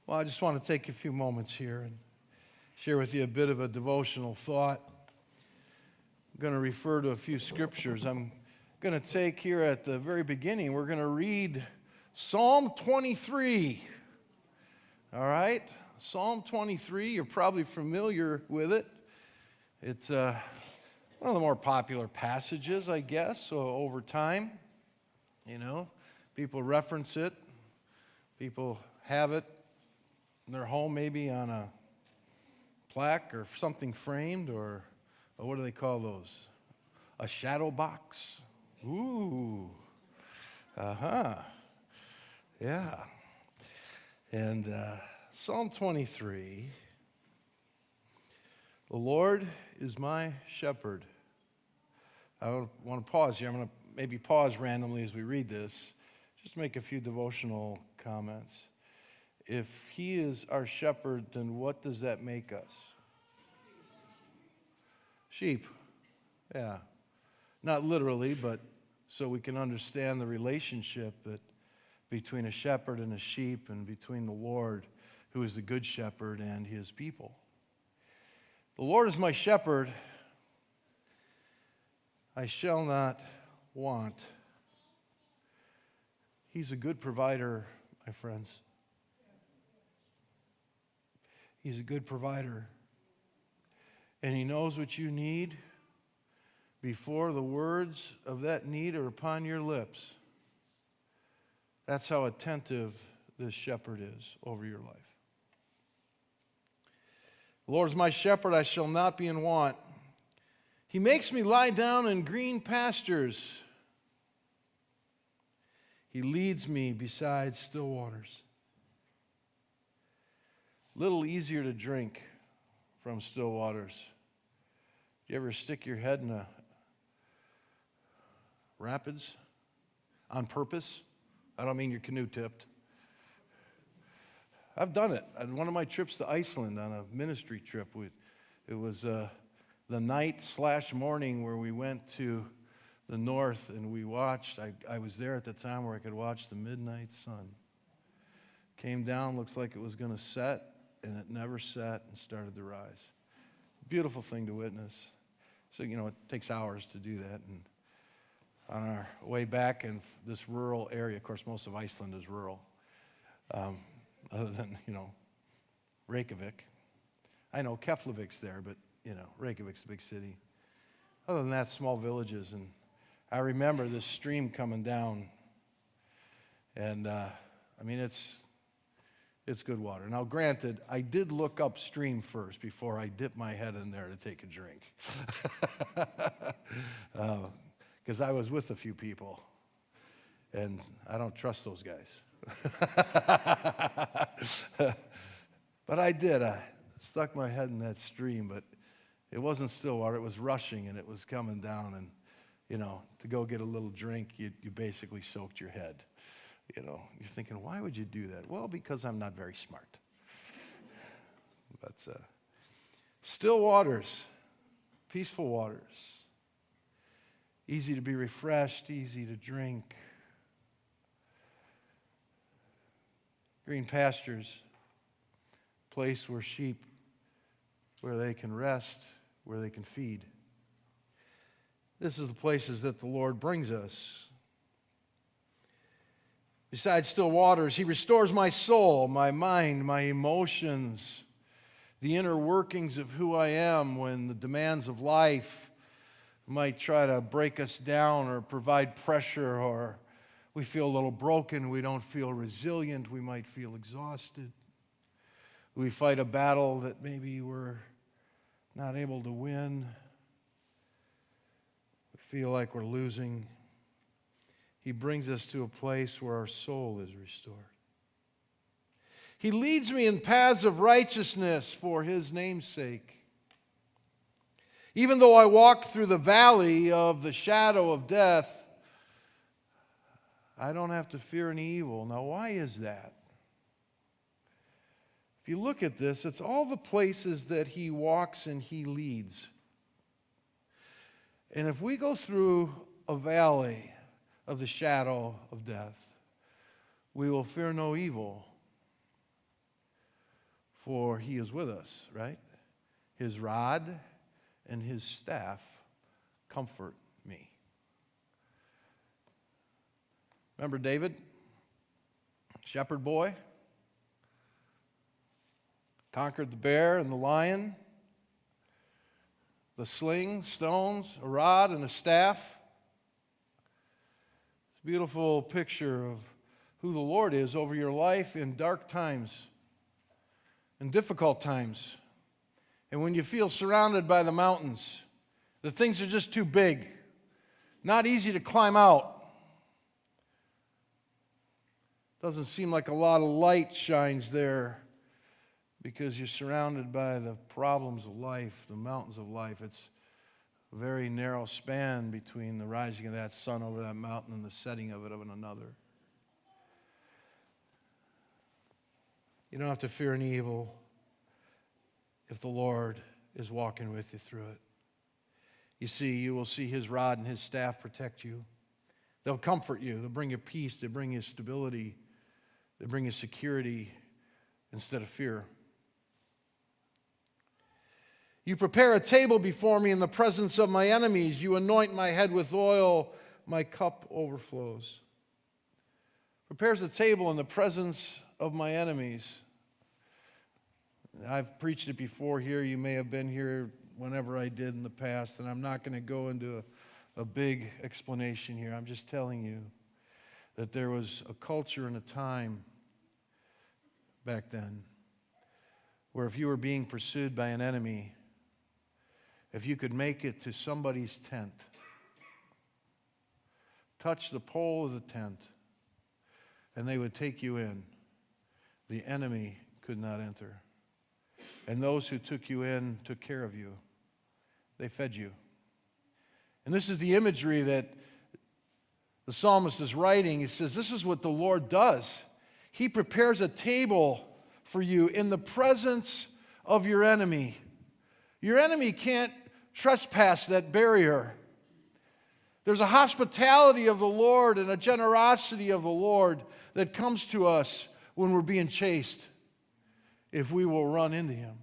Well, I just want to take a few moments here and share with you a bit of a devotional thought. I'm going to refer to a few scriptures. I'm going to take here at the very beginning, we're going to read Psalm 23. All right? Psalm 23, you're probably familiar with it. It's one of the more popular passages, I guess, so over time. You know, people reference it. People have it in their home, maybe on a plaque or something framed, or what do they call those? A shadow box. Ooh. Yeah. And Psalm 23, the Lord is my shepherd. I want to pause here. I'm going to maybe pause randomly as we read this, just make a few devotional comments. If he is our shepherd, then what does that make us? Sheep. Yeah. Not literally, but so we can understand the relationship that between a shepherd and a sheep, and between the Lord, who is the good shepherd, and his people. The Lord is my shepherd. I shall not want. He's a good provider, my friends. He's a good provider. And he knows what you need before the words of that need are upon your lips. That's how attentive this shepherd is over your life. The Lord is my shepherd, I shall not be in want. He makes me lie down in green pastures. He leads me beside still waters. Little easier to drink from still waters. Do you ever stick your head in a rapids on purpose? I don't mean your canoe tipped. I've done it. On one of my trips to Iceland on a ministry trip, it was the night/morning where we went to the north and we watched. I was there at the time where I could watch the midnight sun. Came down, looks like it was going to set, and it never set and started to rise. Beautiful thing to witness. So, it takes hours to do that. And on our way back in this rural area, of course, most of Iceland is rural, other than, Reykjavik. I know Keflavik's there, but, Reykjavik's a big city. Other than that, small villages. And I remember this stream coming down. And, it's good water. Now, granted, I did look upstream first before I dipped my head in there to take a drink. Because I was with a few people, and I don't trust those guys. But I did. I stuck my head in that stream, but it wasn't still water. It was rushing, and it was coming down. And, to go get a little drink, you basically soaked your head. You're thinking, why would you do that? Well, because I'm not very smart. But still waters, peaceful waters, easy to be refreshed, easy to drink. Green pastures, place where sheep, where they can rest, where they can feed. This is the places that the Lord brings us. Besides still waters, he restores my soul, my mind, my emotions, the inner workings of who I am when the demands of life might try to break us down or provide pressure, or we feel a little broken, we don't feel resilient, we might feel exhausted. We fight a battle that maybe we're not able to win. We feel like we're losing. He brings us to a place where our soul is restored. He leads me in paths of righteousness for his name's sake. Even though I walk through the valley of the shadow of death, I don't have to fear any evil. Now, why is that? If you look at this, it's all the places that he walks and he leads. And if we go through a valley of the shadow of death, we will fear no evil. for he is with us, right? His rod and his staff comfort me. Remember David? Shepherd boy? Conquered the bear and the lion. The sling, stones, a rod, and a staff. It's a beautiful picture of who the Lord is over your life in dark times, in difficult times, and when you feel surrounded by the mountains, the things are just too big, not easy to climb out. Doesn't seem like a lot of light shines there because you're surrounded by the problems of life, the mountains of life. It's a very narrow span between the rising of that sun over that mountain and the setting of it of another. You don't have to fear any evil if the Lord is walking with you through it. You see, you will see his rod and his staff protect you. They'll comfort you. They'll bring you peace. They'll bring you stability. They'll bring you security instead of fear. You prepare a table before me in the presence of my enemies. You anoint my head with oil. My cup overflows. Prepares a table in the presence of my enemies. I've preached it before here. You may have been here whenever I did in the past, and I'm not going to go into a big explanation here. I'm just telling you that there was a culture and a time back then where if you were being pursued by an enemy, if you could make it to somebody's tent, touch the pole of the tent, and they would take you in, the enemy could not enter. And those who took you in took care of you. They fed you. And this is the imagery that the psalmist is writing. He says, this is what the Lord does. He prepares a table for you in the presence of your enemy. Your enemy can't trespass that barrier. There's a hospitality of the Lord and a generosity of the Lord that comes to us when we're being chased, if we will run into him.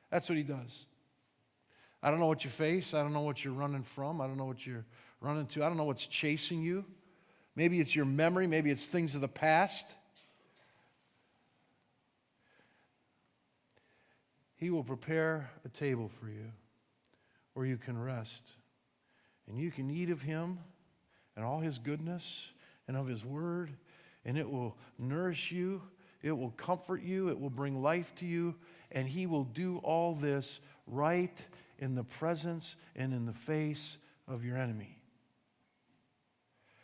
That's what he does. I don't know what you face. I don't know what you're running from. I don't know what you're running to. I don't know what's chasing you. Maybe it's your memory. Maybe it's things of the past. He will prepare a table for you where you can rest. And you can eat of him and all his goodness and of his word. And it will nourish you. It will comfort you. It will bring life to you. And he will do all this right in the presence and in the face of your enemy.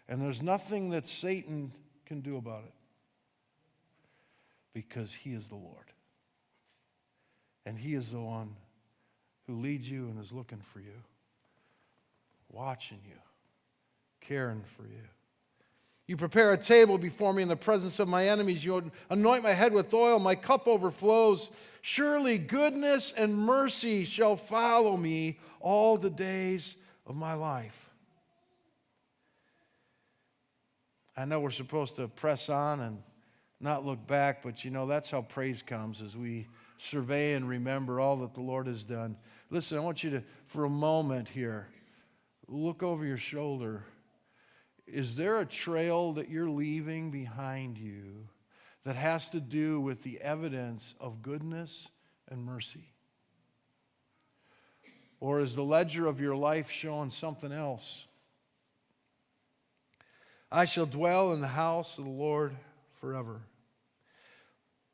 And there's nothing that Satan can do about it, because he is the Lord. And he is the one who leads you and is looking for you, watching you, caring for you. You prepare a table before me in the presence of my enemies. You anoint my head with oil. My cup overflows. Surely goodness and mercy shall follow me all the days of my life. I know we're supposed to press on and not look back, but you know, that's how praise comes, as we survey and remember all that the Lord has done. Listen, I want you to, for a moment here, look over your shoulder. Is there a trail that you're leaving behind you that has to do with the evidence of goodness and mercy? Or is the ledger of your life showing something else? I shall dwell in the house of the Lord forever.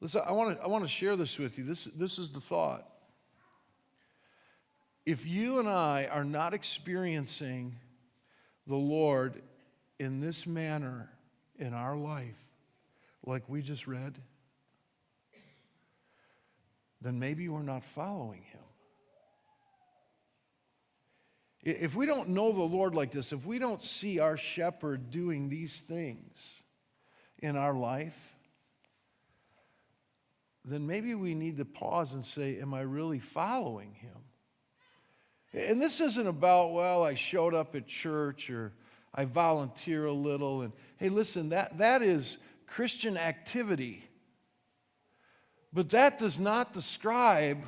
Listen, I want to share this with you. This is the thought. If you and I are not experiencing the Lord in this manner in our life, like we just read, then maybe we're not following him. If we don't know the Lord like this, if we don't see our shepherd doing these things in our life, then maybe we need to pause and say, am I really following him? And this isn't about, well, I showed up at church or I volunteer a little. And hey, listen, that is Christian activity. But that does not describe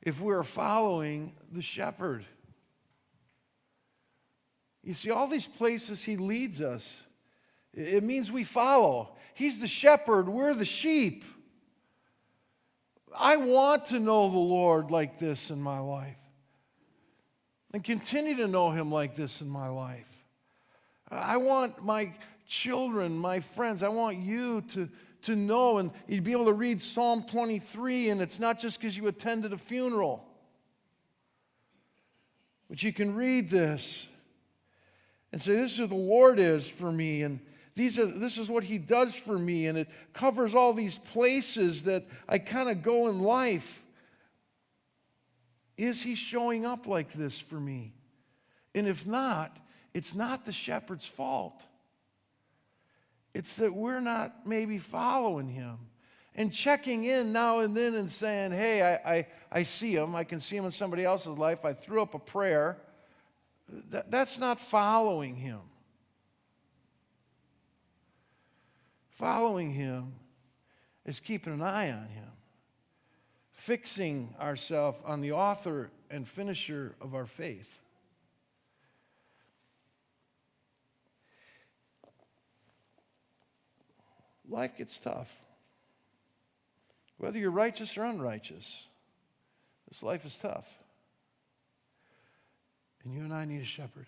if we're following the shepherd. You see, all these places he leads us, it means we follow. He's the shepherd, we're the sheep. I want to know the Lord like this in my life and continue to know him like this in my life. I want my children, my friends, I want you to know, and you'd be able to read Psalm 23, and it's not just because you attended a funeral, but you can read this and say, this is who the Lord is for me, and this is what he does for me, and it covers all these places that I kind of go in life. Is he showing up like this for me? And if not, it's not the shepherd's fault. It's that we're not maybe following him and checking in now and then and saying, hey, I see him. I can see him in somebody else's life. I threw up a prayer. That's not following him. Following him is keeping an eye on him, fixing ourselves on the author and finisher of our faith. Life gets tough. Whether you're righteous or unrighteous, this life is tough. And you and I need a shepherd.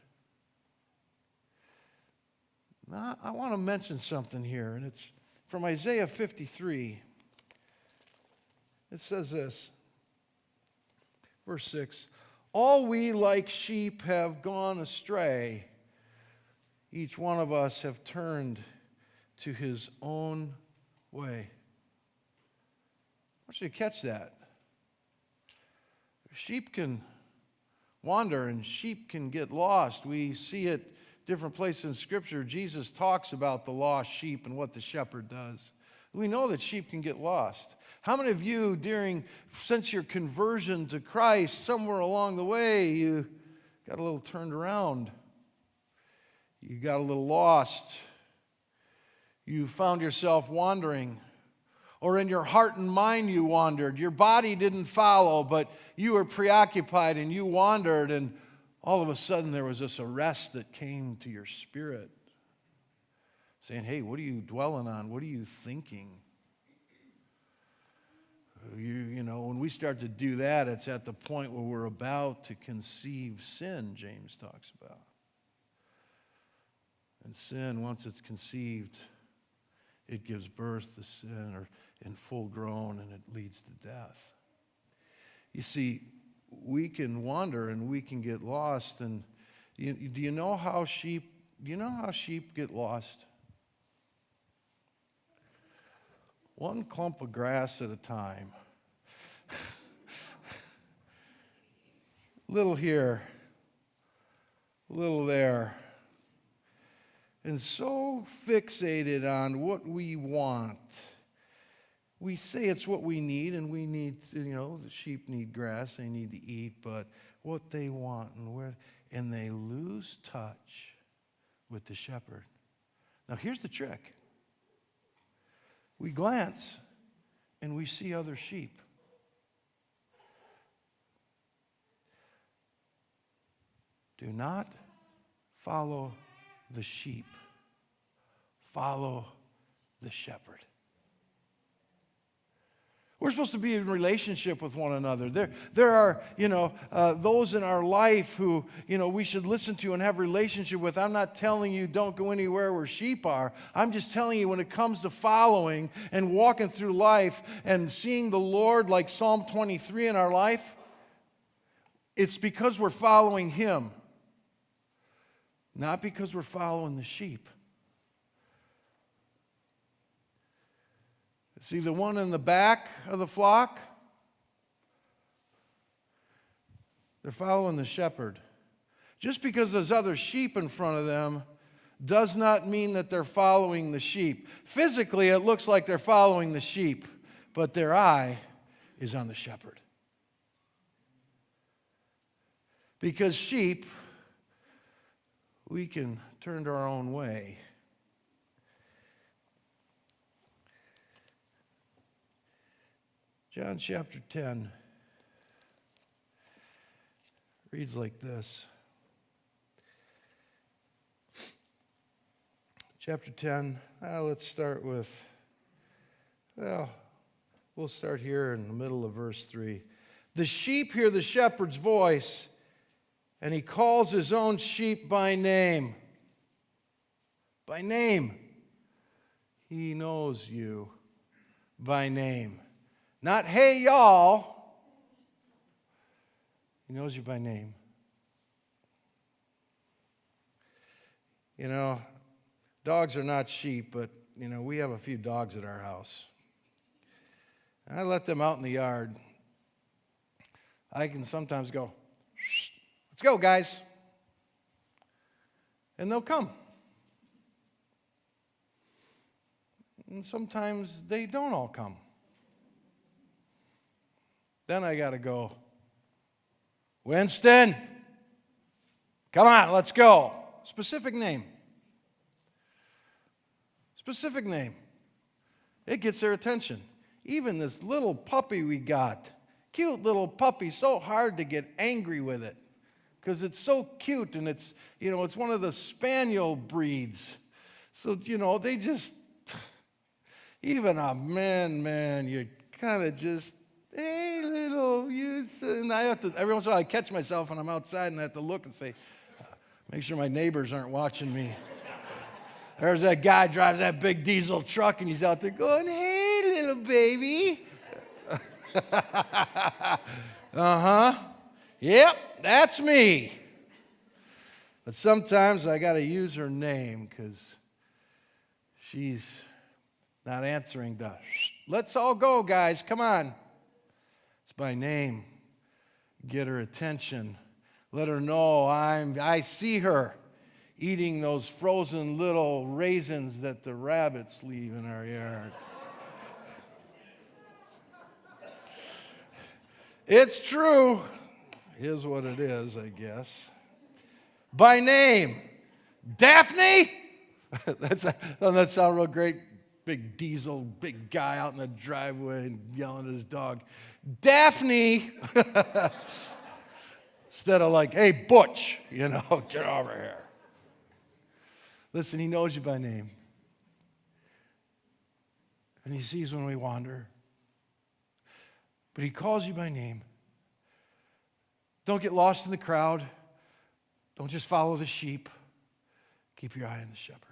Now, I want to mention something here, and it's from Isaiah 53. It says this, verse 6, all we like sheep have gone astray. Each one of us have turned to his own way. I want you to catch that. Sheep can wander and sheep can get lost. We see it different places in Scripture. Jesus talks about the lost sheep and what the shepherd does. We know that sheep can get lost. How many of you since your conversion to Christ, somewhere along the way, you got a little turned around? You got a little lost. You found yourself wandering. Or in your heart and mind you wandered. Your body didn't follow, but you were preoccupied and you wandered, and all of a sudden there was this arrest that came to your spirit, saying, hey, what are you dwelling on? What are you thinking? You know, when we start to do that, it's at the point where we're about to conceive sin, James talks about. And sin, once it's conceived, it gives birth to sin, or in full grown, and it leads to death. You see, we can wander and we can get lost. And do you know how sheep get lost? One clump of grass at a time. Little here, little there. And so fixated on what we want. We say it's what we need, and we need, the sheep need grass, they need to eat, but what they want and they lose touch with the shepherd. Now here's the trick. We glance and we see other sheep. Do not follow the sheep. Follow the shepherd. We're supposed to be in relationship with one another. There are, those in our life who, we should listen to and have relationship with. I'm not telling you don't go anywhere where sheep are. I'm just telling you when it comes to following and walking through life and seeing the Lord like Psalm 23 in our life, it's because we're following him, not because we're following the sheep. See the one in the back of the flock? They're following the shepherd. Just because there's other sheep in front of them does not mean that they're following the sheep. Physically, it looks like they're following the sheep, but their eye is on the shepherd. Because sheep, we can turn to our own way. John chapter 10 reads like this. Chapter 10, let's start with, we'll start here in the middle of verse 3. The sheep hear the shepherd's voice, and he calls his own sheep by name. By name. He knows you by name. Not, hey, y'all. He knows you by name. You know, dogs are not sheep, but, we have a few dogs at our house. And I let them out in the yard. I can sometimes go, shh, let's go, guys. And they'll come. And sometimes they don't all come. Then I got to go, Winston, come on, let's go. Specific name. Specific name. It gets their attention. Even this little puppy we got, cute little puppy, so hard to get angry with it because it's so cute and it's, it's one of the spaniel breeds. So, they just, even a man, you kind of just, hey, little, and I have to, every once in a while I catch myself when I'm outside and I have to look and say, make sure my neighbors aren't watching me. There's that guy drives that big diesel truck and he's out there going, hey, little baby. Yep, that's me. But sometimes I got to use her name because she's not answering the, let's all go, guys, come on. It's by name. Get her attention. Let her know I see her eating those frozen little raisins that the rabbits leave in our yard. It's true. Here's what it is, I guess. By name. Daphne? Doesn't that sound real great? Big diesel, big guy out in the driveway and yelling at his dog. Daphne! Instead of like, hey, Butch, get over here. Listen, he knows you by name. And he sees when we wander. But he calls you by name. Don't get lost in the crowd. Don't just follow the sheep. Keep your eye on the shepherd.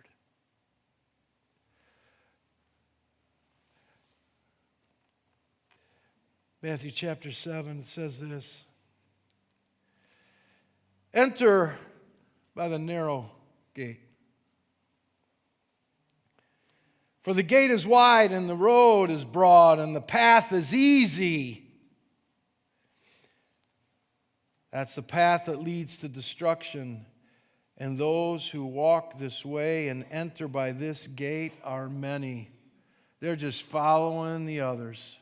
Matthew chapter 7 says this. Enter by the narrow gate. For the gate is wide and the road is broad and the path is easy. That's the path that leads to destruction. And those who walk this way and enter by this gate are many. They're just following the others.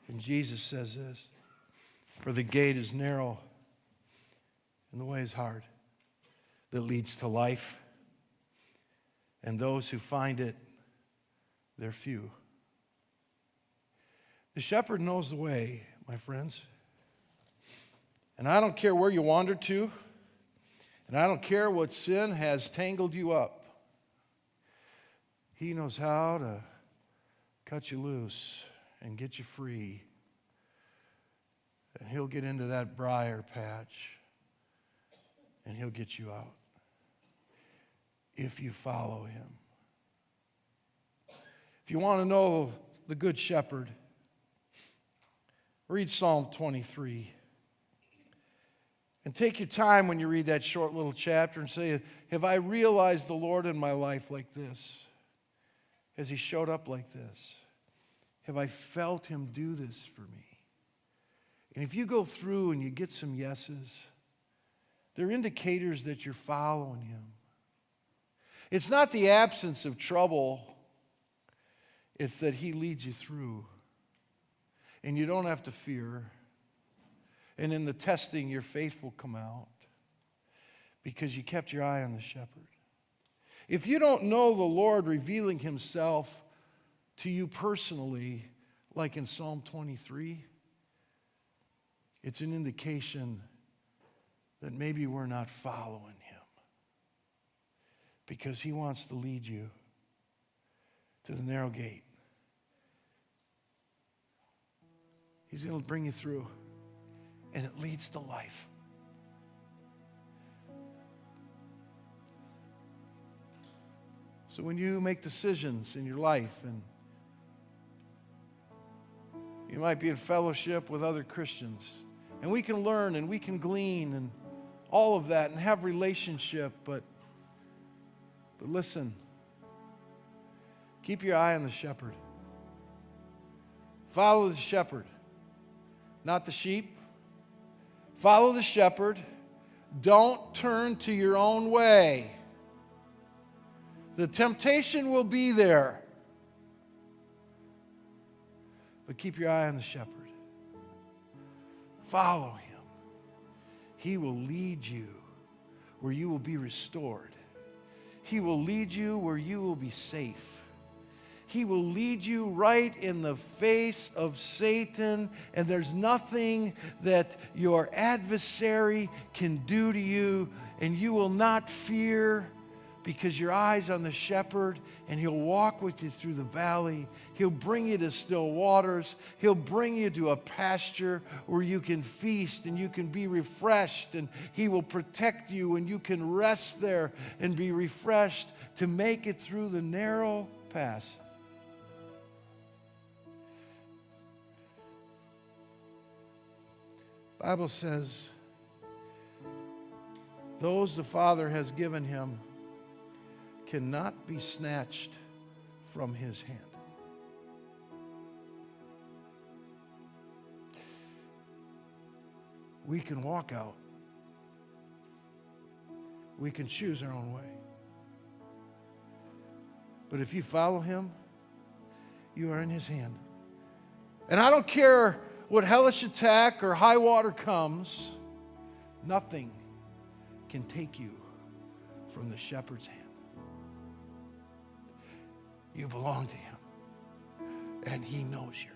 And Jesus says this, for the gate is narrow and the way is hard that leads to life. And those who find it, they're few. The shepherd knows the way, my friends. And I don't care where you wander to, and I don't care what sin has tangled you up. He knows how to cut you loose and get you free. And he'll get into that briar patch, and he'll get you out if you follow him. If you want to know the good shepherd, read Psalm 23. And take your time when you read that short little chapter and say, have I realized the Lord in my life like this? Has he showed up like this? Have I felt him do this for me? And if you go through and you get some yeses, they're indicators that you're following him. It's not the absence of trouble, it's that he leads you through. And you don't have to fear. And in the testing, your faith will come out because you kept your eye on the shepherd. If you don't know the Lord revealing himself to you personally, like in Psalm 23, it's an indication that maybe we're not following him, because he wants to lead you to the narrow gate. He's going to bring you through, and it leads to life. So when you make decisions in your life, and you might be in fellowship with other Christians, and we can learn and we can glean and all of that and have relationship, but listen, keep your eye on the shepherd. Follow the shepherd, not the sheep. Follow the shepherd. Don't turn to your own way. The temptation will be there, but keep your eye on the shepherd. Follow him. He will lead you where you will be restored. He will lead you where you will be safe. He will lead you right in the face of Satan, and there's nothing that your adversary can do to you, and you will not fear, because your eyes on the shepherd, and he'll walk with you through the valley. He'll bring you to still waters. He'll bring you to a pasture where you can feast and you can be refreshed, and he will protect you, and you can rest there and be refreshed to make it through the narrow pass. The Bible says, those the Father has given him cannot be snatched from his hand. We can walk out. We can choose our own way. But if you follow him, you are in his hand. And I don't care what hellish attack or high water comes, nothing can take you from the shepherd's hand. You belong to him, and he knows your